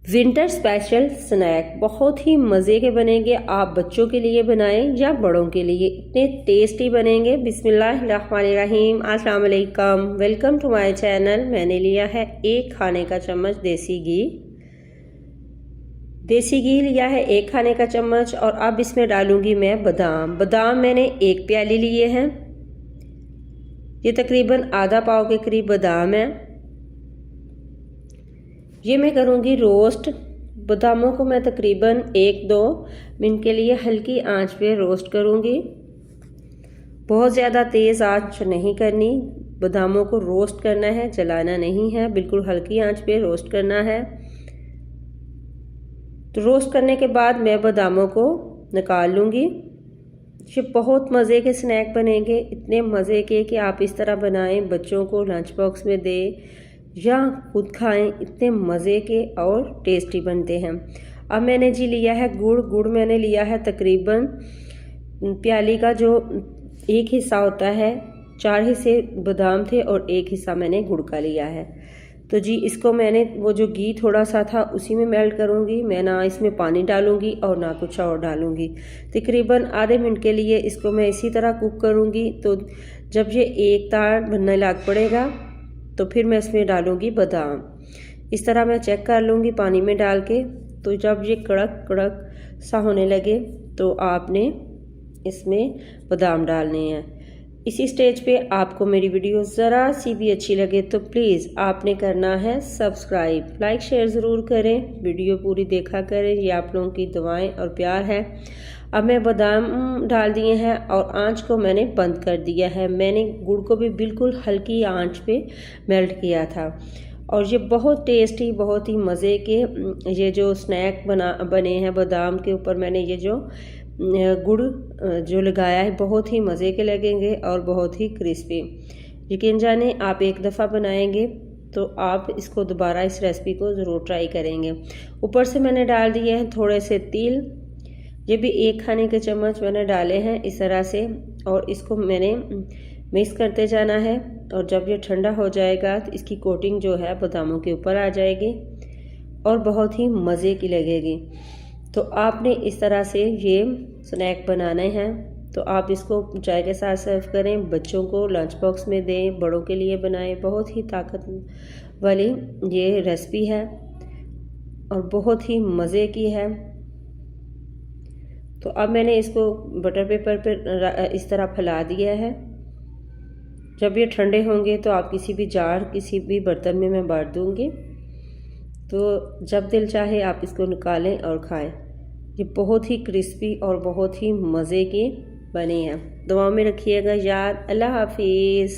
Winter special snack बहुत ही मज़े के बनेंगे। आप बच्चों के लिए बनाएं या बड़ों के लिए, इतने टेस्टी बनेंगे। बिस्मिल्लाहिर्रहमानिर्रहीम। अस्सलाम वालेकुम, वेलकम टू माय चैनल। मैंने लिया है 1 खाने का चम्मच देसी घी। देसी घी लिया है 1 खाने का चम्मच। और अब इसमें डालूंगी मैं बादाम मैंने 1 प्याली लिए हैं। ये तकरीबन आधा पाव के करीब बादाम है। ये मैं करूँगी रोस्ट। बादामों को मैं तकरीबन 1-2 मिनट के लिए हल्की आंच पे रोस्ट करूँगी। बहुत ज़्यादा तेज़ आंच नहीं करनी, बादामों को रोस्ट करना है, जलाना नहीं है, बिल्कुल हल्की आंच पे रोस्ट करना है। तो रोस्ट करने के बाद मैं बादामों को निकाल लूँगी। ये बहुत मज़े के स्नैक बनेंगे, इतने मज़े के कि आप इस तरह बनाएं, बच्चों को लंच बॉक्स में दें या खुद खाएं। इतने मज़े के और टेस्टी बनते हैं। अब मैंने जी लिया है गुड़ मैंने लिया है तकरीबन प्याली का जो 1 हिस्सा होता है। 4 हिस्से बादाम थे और 1 हिस्सा मैंने गुड़ का लिया है। तो जी इसको मैंने वो जो घी थोड़ा सा था उसी में मेल्ट करूँगी। मैं ना इसमें पानी डालूँगी और ना कुछ और डालूँगी। तकरीबन आधे मिनट के लिए इसको मैं इसी तरह कुक करूँगी। तो जब ये एक तार बनने लग पड़ेगा तो फिर मैं इसमें डालूँगी बादाम। इस तरह मैं चेक कर लूँगी पानी में डाल के। तो जब ये कड़क सा होने लगे तो आपने इसमें बादाम डालने हैं। इसी स्टेज पे आपको मेरी वीडियो ज़रा सी भी अच्छी लगे तो प्लीज़ आपने करना है सब्सक्राइब, लाइक शेयर ज़रूर करें, वीडियो पूरी देखा करें। ये आप लोगों की दुआएं और प्यार है। अब मैं बादाम डाल दिए हैं और आंच को मैंने बंद कर दिया है। मैंने गुड़ को भी बिल्कुल हल्की आंच पे मेल्ट किया था। और ये बहुत टेस्टी, बहुत ही मज़े के ये जो स्नैक बने हैं, बादाम के ऊपर मैंने ये जो गुड़ जो लगाया है, बहुत ही मज़े के लगेंगे और बहुत ही क्रिस्पी। यकीन जाने आप एक दफ़ा बनाएंगे तो आप इसको दोबारा इस रेसिपी को ज़रूर ट्राई करेंगे। ऊपर से मैंने डाल दिए हैं थोड़े से तिल। ये भी 1 खाने के चम्मच मैंने डाले हैं इस तरह से। और इसको मैंने मिक्स करते जाना है। और जब ये ठंडा हो जाएगा तो इसकी कोटिंग जो है बादामों के ऊपर आ जाएगी और बहुत ही मज़े की लगेगी। तो आपने इस तरह से ये स्नैक बनाने हैं। तो आप इसको चाय के साथ सर्व करें, बच्चों को लंच बॉक्स में दें, बड़ों के लिए बनाएं। बहुत ही ताकत वाली ये रेसिपी है और बहुत ही मज़े की है। तो अब मैंने इसको बटर पेपर पर इस तरह फैला दिया है। जब ये ठंडे होंगे तो आप किसी भी जार, किसी भी बर्तन में मैं बांट दूँगी। तो जब दिल चाहे आप इसको निकालें और खाएं। ये बहुत ही क्रिस्पी और बहुत ही मज़े के बने हैं। दुआ में रखिएगा याद। अल्लाह हाफिज़।